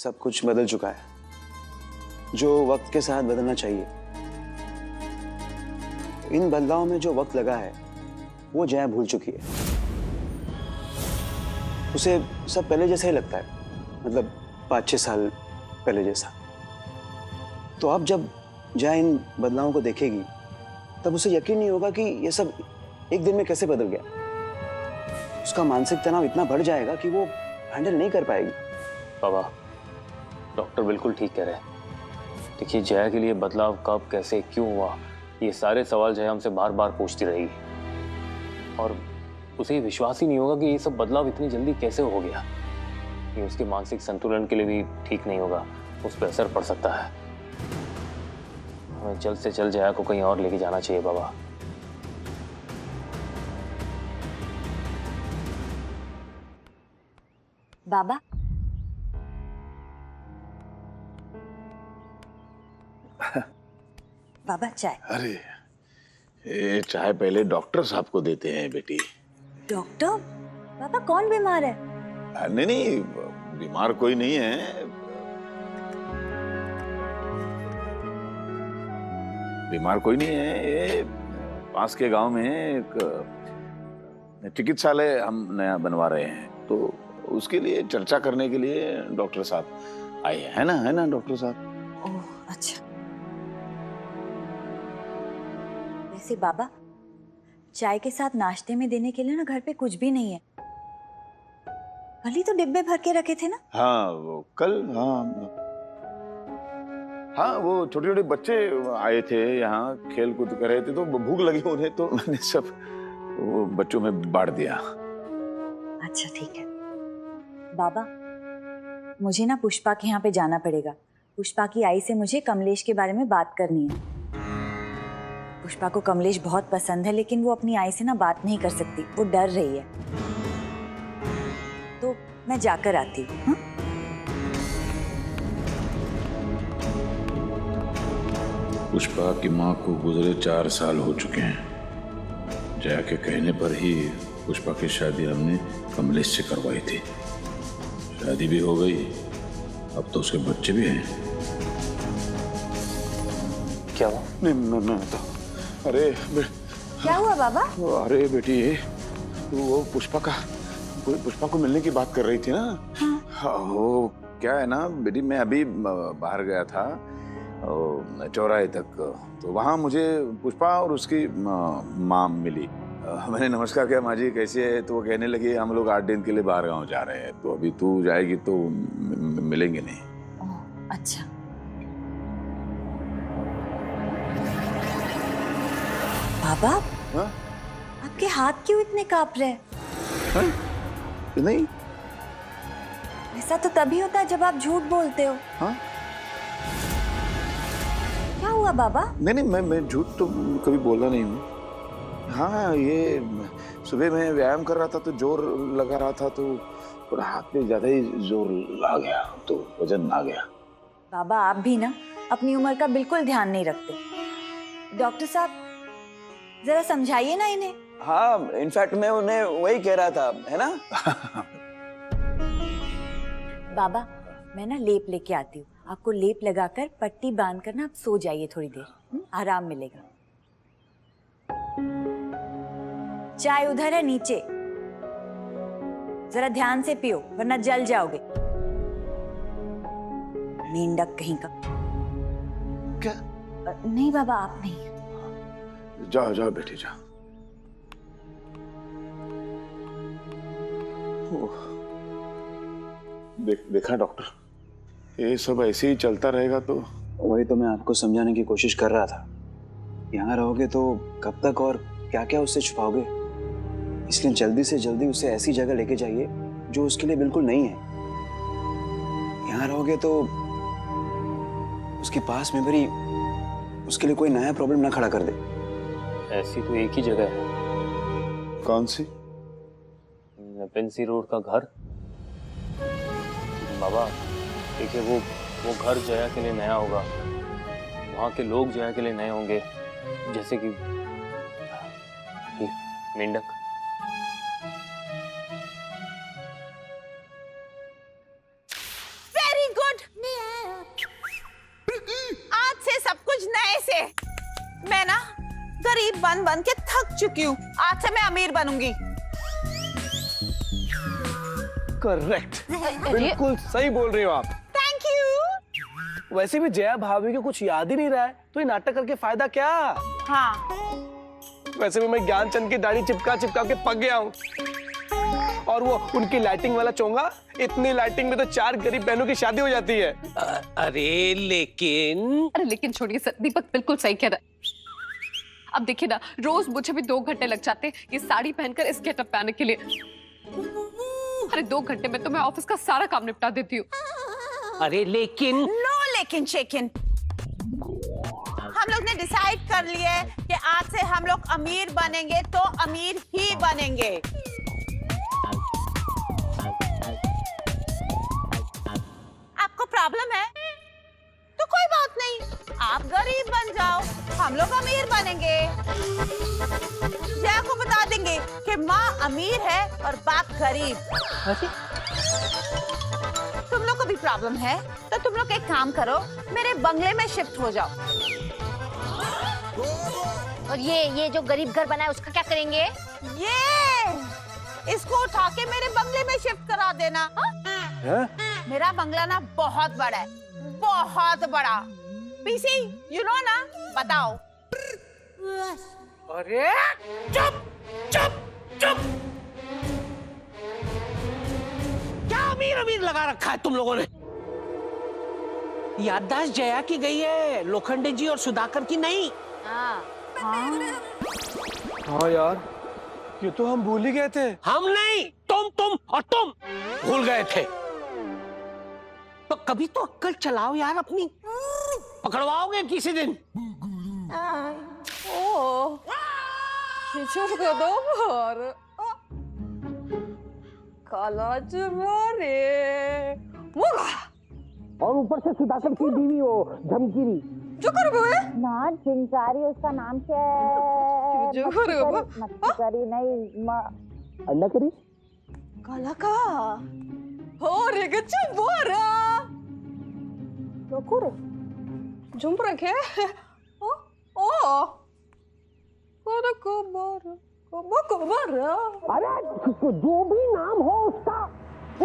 सब कुछ बदल चुका है, जो वक्त के साथ बदलना चाहिए। इन बदलावों में जो वक्त लगा है वो जया भूल चुकी है। उसे सब पहले जैसा ही लगता है, मतलब 5-6 साल पहले जैसा। तो अब जब जया इन बदलावों को देखेगी तब उसे यकीन नहीं होगा कि ये सब एक दिन में कैसे बदल गया। उसका मानसिक तनाव इतना बढ़ जाएगा कि वो हैंडल नहीं कर पाएगी। बाबा, डॉक्टर बिल्कुल ठीक कह रहे हैं। देखिए, जया के लिए बदलाव कब, कैसे, क्यों हुआ, ये सारे सवाल जया हमसे बार बार पूछती रहेगी और उसे विश्वास ही नहीं होगा कि ये सब बदलाव इतनी जल्दी कैसे हो गया। ये उसके मानसिक संतुलन के लिए भी ठीक नहीं होगा, उस पर असर पड़ सकता है। हमें जल्द से जल्द जया को कहीं और लेके जाना चाहिए बाबा। बाबा, बाबा चाय। अरे, ये चाय पहले डॉक्टर साहब को देते हैं बेटी। डॉक्टर? बाबा कौन बीमार है? नहीं नहीं, बीमार कोई नहीं है। बीमार कोई नहीं है। ये पास के गांव में एक चिकित्सालय हम नया बनवा रहे हैं, तो उसके लिए चर्चा करने के लिए डॉक्टर साहब आए हैं। है ना डॉक्टर साहब? ओह अच्छा। वैसे बाबा, चाय के साथ नाश्ते में देने के लिए ना घर पे कुछ भी नहीं है। कल ही तो डिब्बे भर के रखे थे ना। हाँ वो कल, हाँ वो छोटे छोटे बच्चे आए थे यहाँ, खेल कूद कर रहे थे, तो भूख लगी उन्हें, तो मैंने सब वो बच्चों में बांट दिया। अच्छा ठीक है। बाबा, मुझे ना पुष्पा के यहाँ पे जाना पड़ेगा। पुष्पा की आई से मुझे कमलेश के बारे में बात करनी है। पुष्पा को कमलेश बहुत पसंद है, लेकिन वो अपनी आई से ना बात नहीं कर सकती, वो डर रही है। तो मैं जाकर आती हूँ। पुष्पा की माँ को गुजरे 4 साल हो चुके हैं। जया के कहने पर ही पुष्पा की शादी हमने कमलेश से करवाई थी। शादी भी हो गई, अब तो उसके बच्चे भी हैं। क्या हुआ? नहीं तो अरे क्या हुआ बाबा? अरे बेटी, वो पुष्पा को मिलने की बात कर रही थी ना। हाँ, वो क्या है ना बेटी, मैं अभी बाहर गया था चौराहे तक, तो वहाँ मुझे पुष्पा और उसकी माँ मिली। मैंने नमस्कार किया, माँ जी कैसे है? तो वो कहने लगी हम लोग 8 दिन के लिए बाहर गाँव जा रहे हैं, तो अभी तू जाएगी तो मिलेंगे नहीं। ओह अच्छा। बाबा, हाँ? आपके हाथ क्यों इतने कांप रहे हैं? नहीं। ऐसा तो तभी होता है जब आप झूठ बोलते हो। हाँ? क्या हुआ बाबा? नहीं, मैं झूठ तो कभी बोला नहीं हूँ। हाँ, ये सुबह मैं व्यायाम कर रहा था तो जोर लगा रहा था, तो थोड़ा हाथ में ज्यादा ही जोर ला गया, तो वजन आ गया। बाबा आप भी ना अपनी उम्र का बिल्कुल ध्यान नहीं रखते। डॉक्टर साहब जरा समझाइए ना इन्हें। हाँ, इनफैक्ट मैं उन्हें वही कह रहा था, है ना? बाबा मैं ना लेप लेके आती हूँ, आपको लेप लगाकर पट्टी बांध कर ना आप सो जाइए थोड़ी देर, आराम मिलेगा। चाय उधर है नीचे, जरा ध्यान से पियो वरना जल जाओगे। मेंढक कहीं का। क्या? नहीं बाबा आप नहीं। जाओ बेटी जाओ। देखा डॉक्टर, ये सब ऐसे ही चलता रहेगा तो। वही तो मैं आपको समझाने की कोशिश कर रहा था। यहाँ रहोगे तो कब तक और क्या क्या उससे छुपाओगे, इसलिए जल्दी से जल्दी उसे ऐसी जगह लेके जाइए जो उसके लिए बिल्कुल नई है। यहाँ रहोगे तो उसके पास मेमोरी उसके लिए कोई नया प्रॉब्लम ना खड़ा कर दे। ऐसी तो एक ही जगह है। कौन सी? पेंसी रोड का घर। बाबा देखिए, वो घर जया के लिए नया होगा, वहाँ के लोग जया के लिए नए होंगे, जैसे कि मेंढक। वेरी गुड, बन के थक चुकी हूँ। आज से मैं अमीर बनूंगी। करेक्ट, बिल्कुल सही बोल रही हो आप। Thank you. वैसे भी जया भाभी को कुछ याद ही नहीं रहा है, तो ये नाटक करके फायदा क्या? हाँ, वैसे भी मैं ज्ञानचंद की दाढ़ी चिपका चिपका के पक गया हूँ। और वो उनकी लाइटिंग वाला चोंगा, इतनी लाइटिंग में तो 4 गरीब बहनों की शादी हो जाती है। अरे लेकिन छोड़िए सर, दीपक बिल्कुल सही कह रहा है। अब देखिए ना, रोज मुझे भी 2 घंटे लग जाते हैं ये साड़ी पहनकर इस गेटअप पे आने के लिए। अरे 2 घंटे में तो मैं ऑफिस का सारा काम निपटा देती हूँ। अरे लेकिन नो लेकिन शेकिन। हम लोग ने डिसाइड कर लिया है कि आज से हम लोग अमीर बनेंगे तो अमीर ही बनेंगे। आपको प्रॉब्लम है तो कोई बात नहीं, आप गरीब बन जाओ, हम लोग अमीर बनेंगे। जया को बता देंगे कि माँ अमीर है और बाप गरीब। तुम लोग को भी प्रॉब्लम है तो तुम लोग एक काम करो, मेरे बंगले में शिफ्ट हो जाओ। और ये जो गरीब घर बना है उसका क्या करेंगे? ये इसको उठा के मेरे बंगले में शिफ्ट करा देना। है? मेरा बंगला ना बहुत बड़ा है, बहुत बड़ा। पीसी, यू नो ना, बताओ। अरे चुप चुप चुप, क्या अमीर अमीर लगा रखा है तुम लोगों ने? याददाश्त जया की गई है, लोखंडे जी और सुधाकर की नहीं। हाँ यार, ये तो हम भूल ही गए थे। हम नहीं, तुम और तुम भूल गए थे। तो कभी तो अक्ल चलाओ यार अपनी, पकड़वाओगे किसी दिन। और ऊपर से सुधाकर की बीवी हो झमकीरी। ना चिंचारी उसका नाम क्या है? मक्खी नहीं अंडा करी काला का हो रे गच्चा बोरा लोकुरे जुम्बरा के ओ को बोरा। अरे जो भी नाम हो उसका,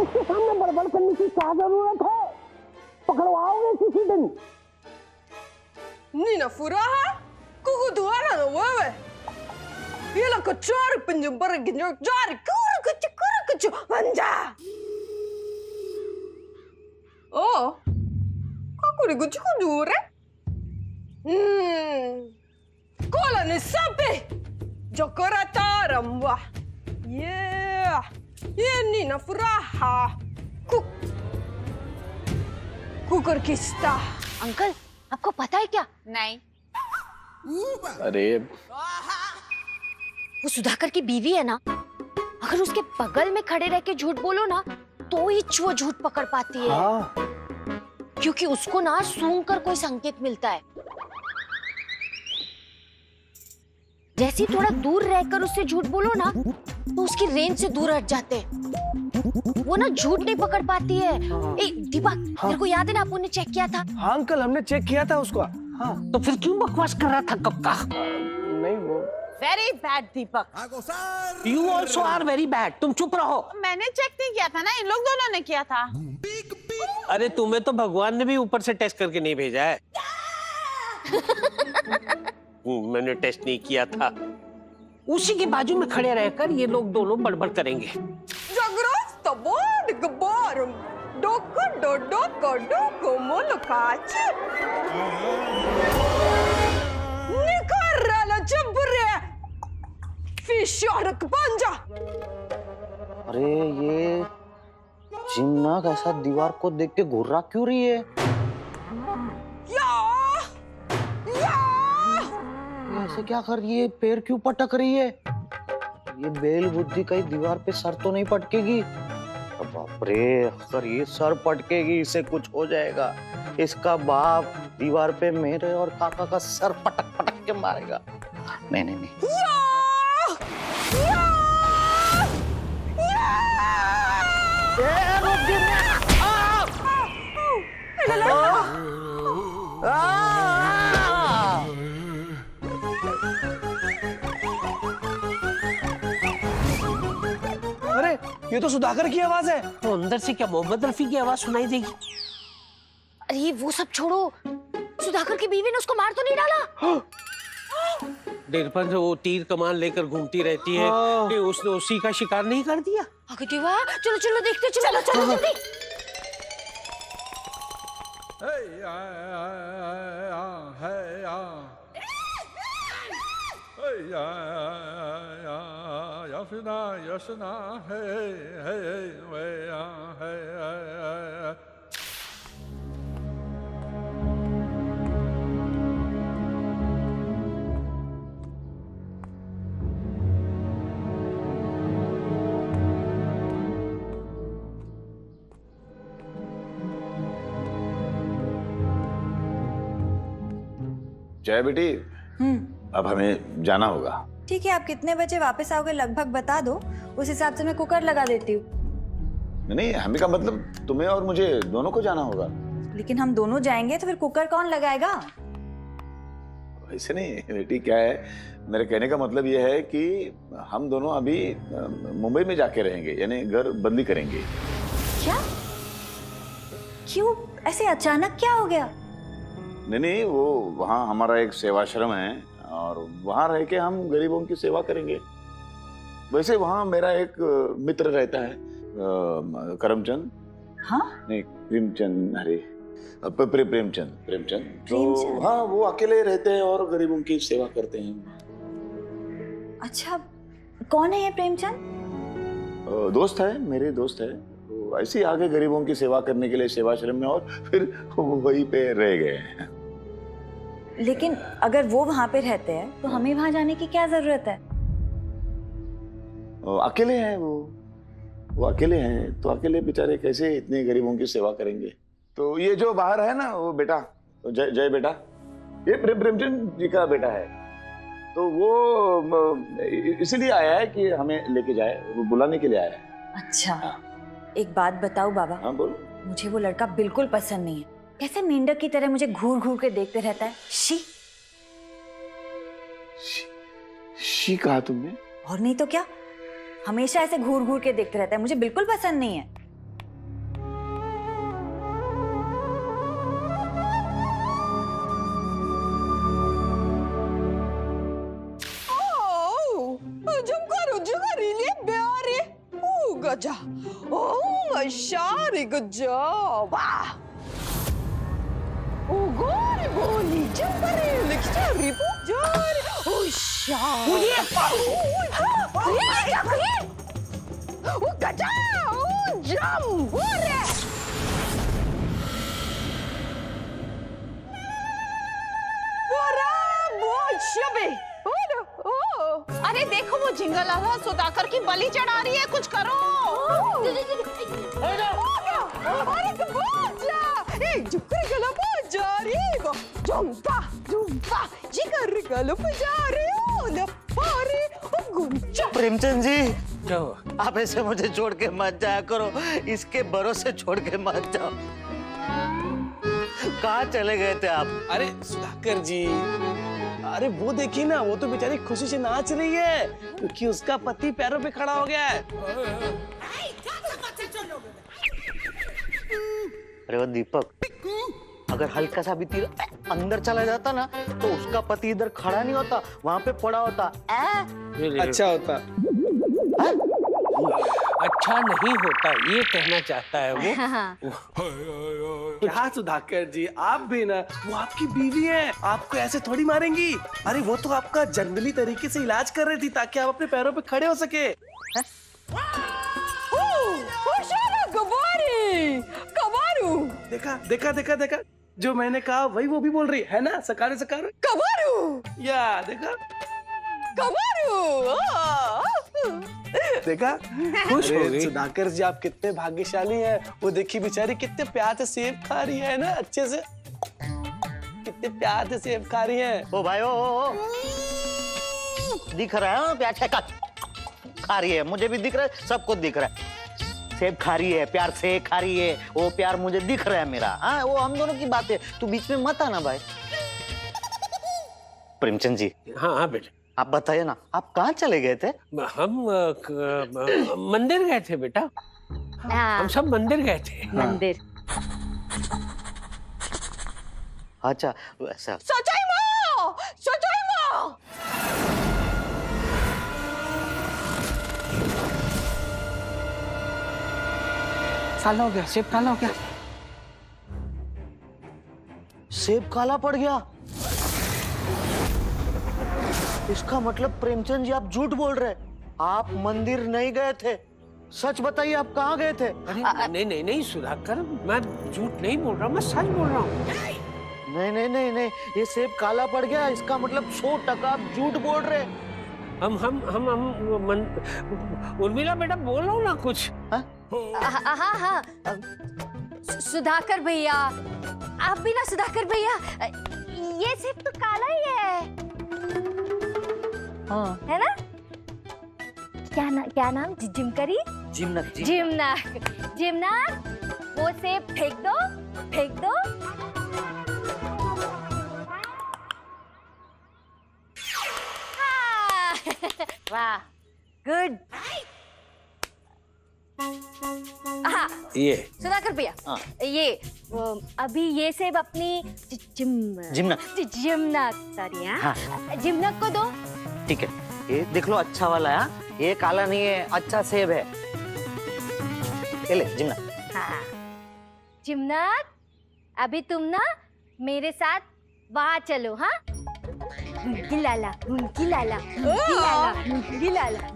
उसके सामने बड़बड़ करने की क्या जरूरत है? पकड़वाओगे किसी दिन। Nina furaha kuku duara no wewe yela kachari penjumbar ginyo jari kuru kuchu manja oh kaku ni kuchu dure kola ni sapi jokora taramwa yeah Nina furaha कुकर किस्ता। अंकल, आपको पता है क्या? नहीं। अरे वो सुधाकर की बीवी है ना, अगर उसके बगल में खड़े रह के झूठ बोलो ना तो ही वो झूठ पकड़ पाती है। हाँ। क्योंकि उसको ना सूंघ कर कोई संकेत मिलता है। जैसे ही थोड़ा दूर रहकर उससे झूठ बोलो ना तो उसकी रेंज से दूर हट जाते हैं। वो ना झूठ नहीं पकड़ पाती है। दीपक, तेरे को याद है ना, अपन ने चेक किया था। हाँ अंकल, हमने चेक किया था उसको। हाँ। तो फिर क्यों बकवास कर रहा था कब का? नहीं वो very bad Deepak. You also are very bad. तुम चुप रहो। मैंने चेक नहीं किया था ना, इन लोग दोनों ने किया था। अरे तुम्हें तो भगवान ने भी ऊपर से टेस्ट करके नहीं भेजा है। मैंने टेस्ट नहीं किया था। उसी के बाजू में खड़े रहकर ये लोग दोनों बड़बड़ करेंगे। अरे ये जिन्ना कैसा दीवार को देख के घुर्रा क्यों रही है? ऐसे क्या कर रही है? पैर क्यों पटक रही है? ये बेल बुद्धि कहीं दीवार पे सर तो नहीं पटकेगी? बाप रे, अगर ये सर पटकेगी इसे कुछ हो जाएगा। इसका बाप दीवार पे मेरे और काका का सर पटक पटक के मारेगा। नहीं नहीं नहीं। ये तो सुधाकर की आवाज है। तो अंदर से क्या मोहम्मद रफी की आवाज सुनाई देगी? अरे वो सब छोड़ो, सुधाकर की बीवी ने उसको मार तो नहीं डाला? देरपन से वो तीर कमान लेकर घूमती रहती है कि उसने उसी का शिकार नहीं कर दिया? अरे देवा, चलो चलो देखते, चलो चलो जल्दी। जय बेटी, अब हमें जाना होगा। ठीक है, आप कितने बजे वापस आओगे लगभग बता दो, उस हिसाब से मैं कुकर लगा देती हूँ। नहीं, हमें का मतलब तुम्हें और मुझे दोनों को जाना होगा। लेकिन हम दोनों जाएंगे तो फिर कुकर कौन लगाएगा? वैसे नहीं बेटी, क्या है, मेरे कहने का मतलब यह है कि हम दोनों अभी मुंबई में जाके रहेंगे, यानी घर बदली करेंगे। क्या? क्यों? ऐसे अचानक क्या हो गया? नहीं, वो वहाँ हमारा एक सेवाश्रम है और वहाँ रह के हम गरीबों की सेवा करेंगे। वैसे वहाँ मेरा एक मित्र रहता है, करमचंद। हाँ? नहीं, प्रेमचंद। अरे प्रेमचंद। तो हाँ, वो अकेले रहते हैं और गरीबों की सेवा करते हैं। अच्छा, कौन है ये प्रेमचंद? दोस्त है, मेरे दोस्त है। तो ऐसे ही आगे गरीबों की सेवा करने के लिए सेवाश्रम में, और फिर वहीं पे रह गए। लेकिन अगर वो वहाँ पे रहते हैं तो हमें वहाँ जाने की क्या जरूरत है? अकेले हैं वो अकेले हैं, तो अकेले बेचारे कैसे इतने गरीबों की सेवा करेंगे। तो ये जो बाहर है ना, वो बेटा, तो जय बेटा, ये प्रेमचंद जी का बेटा है। तो वो इसलिए आया है कि हमें लेके जाए, वो बुलाने के लिए आया है। अच्छा, एक बात बताओ बाबा। हाँ बोल। मुझे वो लड़का बिल्कुल पसंद नहीं है। कैसे मेंढक की तरह मुझे घूर घूर के देखते रहता है। शी कहा तुमने? और नहीं तो क्या, हमेशा ऐसे घूर घूर के देखते रहता है, मुझे बिल्कुल पसंद नहीं है। गजा, oh my shari गजा, वाह, oh गोरी बोली जंबरे लिखचारी पुजारी, oh शारी, oh गजा, oh जंबरे, वारा बोल शबे। अरे देखो, वो जिंगलाला सुधाकर की बलि चढ़ा रही है, कुछ करो। अरे जिगर गला जा रही गो, जुम्पा जुम्पा जिगर गला जा रही हो, लपारे गुंचा। प्रेमचंद जी, क्या हुआ? आप ऐसे मुझे छोड़ के मत जाया करो, इसके भरोसे छोड़ के मत जाओ। कहाँ चले गए थे आप? अरे सुधाकर जी, अरे वो देखिए ना, वो तो बेचारी खुशी से नाच रही है क्योंकि उसका पति पैरों पे खड़ा हो गया है। अरे वो दीपक, अगर हल्का सा भी तीर अंदर चला जाता ना तो उसका पति इधर खड़ा नहीं होता, वहां पे पड़ा होता। अच्छा होता। अच्छा नहीं होता, ये कहना चाहता है वो। क्या सुधाकर जी, आप भी ना, वो आपकी बीवी है, आपको ऐसे थोड़ी मारेंगी। अरे वो तो आपका जंगली तरीके से इलाज कर रही थी ताकि आप अपने पैरों पे खड़े हो सके। देखा देखा देखा देखा, जो मैंने कहा वही वो भी बोल रही है ना, सकारे सकारे कबारू, या देखा कबारू, देखा, खुश हो गई। सुधाकर जी, आप कितने भाग्यशाली हैं। वो देखिए बेचारी कितने प्यार से सेब खा रही है ना, अच्छे से कितने प्यार से सेब खा रही है। ओ भाई, ओ दिख रहा है प्यार खा रही है, मुझे भी दिख रहा है, सबको दिख रहा है। सेब खा रही है, प्यार से खा रही है, वो प्यार मुझे दिख रहा है मेरा। हाँ, वो हम दोनों की बात है, तू बीच में मत आना भाई। प्रेमचंद जी, हाँ हाँ बेटे, आप बताइए ना, आप कहाँ चले गए थे? हम मंदिर गए थे बेटा, हम सब मंदिर गए थे। मंदिर। अच्छा वैसा। काला हो गया, सेब काला हो गया। सेब काला पड़ गया। इसका मतलब प्रेमचंद जी आप झूठ बोल रहे, आप मंदिर नहीं गए थे। सच बताइए, आप कहाँ गए थे? अरे नहीं सुधाकर, मैं झूठ नहीं बोल रहा, मैं सच बोल रहा हूँ। नहीं, ये सेब काला पड़ गया, इसका मतलब 100% आप झूठ बोल रहे। उर्मिला बेटा बोल रहा हूँ ना कुछ। हाँ, सुधाकर भैया, आप भी ना सुधाकर भैया, ये सेब तो काला ही है। हाँ। है ना? क्या नाम? जिमकरी? जिमनाक, वो सेब फेंक दो। वाह, गुड। ये सुधाकर भैया, ये अभी ये सेब अपनी जिमनाक जिमनाक को दो। ठीक है, ये देख लो, अच्छा वाला है। ये काला नहीं है, अच्छा सेब है। ये ले जिमनाक। हाँ, जिमनाक, अभी तुम ना मेरे साथ वहाँ चलो। हाँ, गिलाला,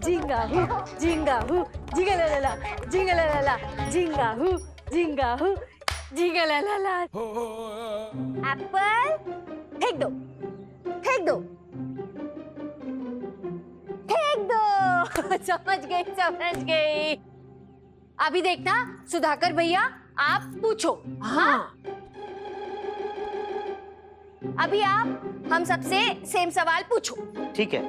जिंगा हूँ, एप्पल फेंक दो। समझ गई। अभी देखना सुधाकर भैया, आप पूछो। हाँ, अभी आप हम सबसे सेम सवाल पूछो। ठीक है,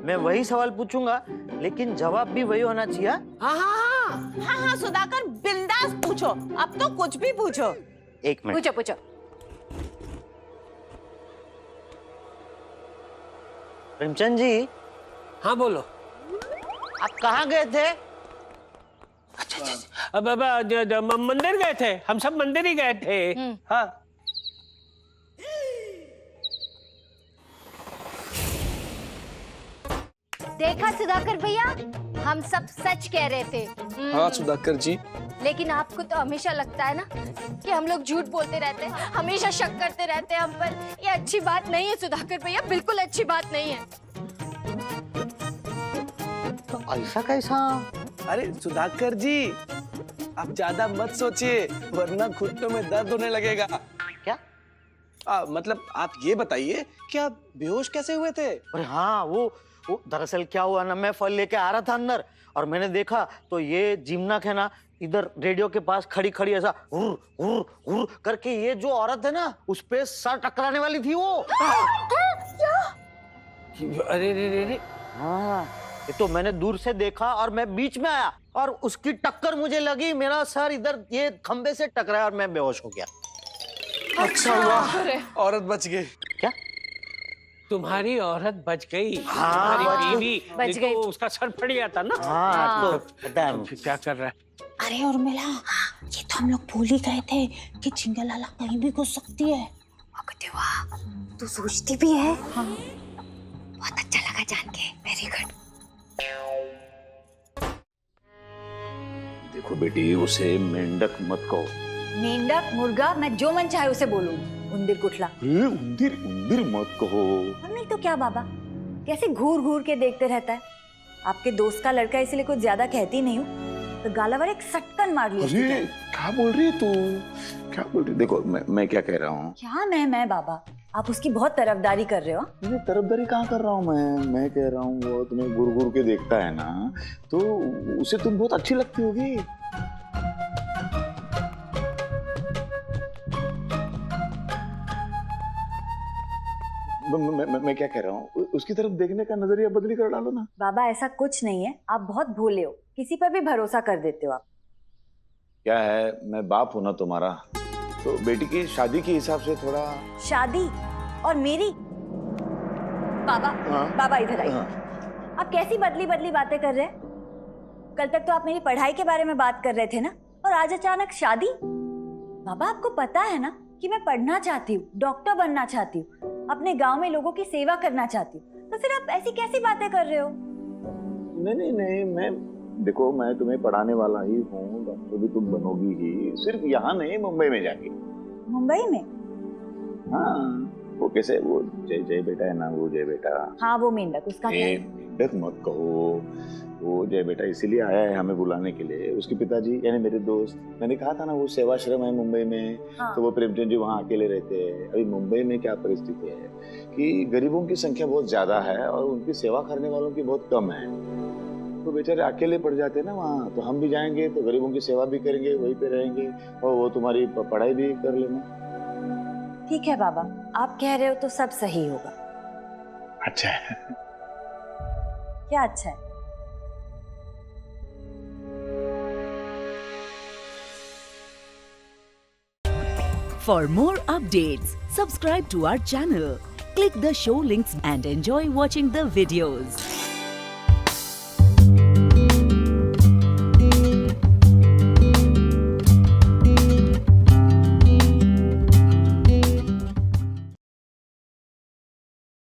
मैं वही सवाल पूछूंगा, लेकिन जवाब भी वही होना चाहिए। हाँ, सुधाकर बिंदास पूछो, अब तो कुछ भी पूछो। एक मिनट, पूछो। प्रेमचंद जी। हाँ बोलो। आप कहाँ गए थे? अच्छा, अब मंदिर गए थे, हम सब मंदिर ही गए थे। हाँ। देखा सुधाकर भैया, हम सब सच कह रहे थे। हाँ सुधाकर जी। लेकिन आपको तो हमेशा लगता है ना कि हम लोग झूठ बोलते रहते हैं, हमेशा शक करते रहते हैं हम पर। ये अच्छी बात नहीं है सुधाकर भैया, बिल्कुल अच्छी बात नहीं है। ऐसा कैसा? अरे सुधाकर जी, आप ज्यादा मत सोचिए, वरना घुटनों में दर्द होने लगेगा। क्या? मतलब आप ये बताइए कि आप बेहोश कैसे हुए थे? अरे हाँ, वो दरअसल क्या हुआ ना, मैं फल लेके आ रहा था अंदर, और मैंने देखा तो ये जिमनाक है ना, इधर रेडियो के पास खड़ी ऐसा हुर हुर हुर करके, ये जो औरत है ना, उस पे सर टकराने वाली थी वो। अरे हाँ, ये तो मैंने दूर से देखा और मैं बीच में आया और उसकी टक्कर मुझे लगी, मेरा सर इधर ये खंबे से टकराया और मैं बेहोश हो गया। अच्छा हुआ औरत बच गई। क्या? तुम्हारी औरत बच गई? हाँ, तुम्हारी बीवी बच गई। तो उसका सर फट गया था ना। हाँ, तो पता है। क्या कर रहा है? अरे उर्मिला, ये तो हम लोग भूल ही गए थे कि जिंगलाला कहीं भी घुस सकती है। देवा, तू सोचती भी है? हाँ। बहुत अच्छा लगा जान के, वेरी गुड। देखो बेटी, उसे मेंढक मत कहो। मेंढक, मुर्गा, मैं जो मन चाहे उसे बोलूं। उंदीर कुठला। उंदीर मत कहो। और नहीं तो क्या बाबा, कैसे घूर घूर के देखते रहता है। आपके दोस्त का लड़का, इसलिए कुछ ज्यादा कहती नहीं हूँ, तो गालावर एक सटकन मार लिया। अरे क्या बोल रही है तू? क्या बोल रही? देखो मैं क्या कह रहा हूँ। क्या मैं बाबा, आप उसकी बहुत तरफदारी कर रहे हो। मैं तरफदारी कहाँ कर रहा हूँ? मैं कह रहा हूँ वो तुम्हें घूर घूर के देखता है ना, तो उसे तुम बहुत अच्छी लगती होगी। मैं क्या कह रहा हूँ, उसकी तरफ देखने का नजरिया बदली कर डालो ना। बाबा ऐसा कुछ नहीं है, आप बहुत भोले हो, किसी पर भी भरोसा कर देते हो आप। क्या है, मैं बाप हूं ना तुम्हारा, तो बेटी की शादी के हिसाब से थोड़ा। शादी और मेरी? बाबा, हाँ? बाबा इधर आइए। हाँ। आप कैसी बदली बदली बातें कर रहे हैं? कल तक तो आप मेरी पढ़ाई के बारे में बात कर रहे थे ना, और आज अचानक शादी? बाबा, आपको पता है ना कि मैं पढ़ना चाहती हूँ, डॉक्टर बनना चाहती हूँ, अपने गांव में लोगों की सेवा करना चाहती हूँ, तो फिर आप ऐसी कैसी बातें कर रहे हो? नहीं, मैं देखो, मैं तुम्हें पढ़ाने वाला ही हूँ, डॉक्टर भी तुम बनोगी ही, सिर्फ यहाँ नहीं, मुंबई में जाके। मुंबई में? हाँ, वो कैसे, वो जय बेटा है ना, वो जय बेटा। हाँ, वो मेंढक, उसका क्या है? मेंढक मत कहो, वो जय बेटा इसीलिए आया है हमें बुलाने के लिए। उसके पिताजी यानी मेरे दोस्त, मैंने कहा था ना वो सेवाश्रम है मुंबई में। हाँ। तो वो प्रेमचंद जी वहाँ अकेले रहते हैं। अभी मुंबई में क्या परिस्थिति है कि गरीबों की संख्या बहुत ज्यादा है और उनकी सेवा करने वालों की बहुत कम है, तो बेचारे अकेले पड़ जाते हैं ना वहाँ। तो हम भी जाएंगे तो गरीबों की सेवा भी करेंगे, वहीं पे रहेंगे, और वो तुम्हारी पढ़ाई भी कर लेना। ठीक है बाबा, आप कह रहे हो तो सब सही होगा। अच्छा है। क्या अच्छा है? For more updates, subscribe to our channel, click the show links and enjoy watching the videos.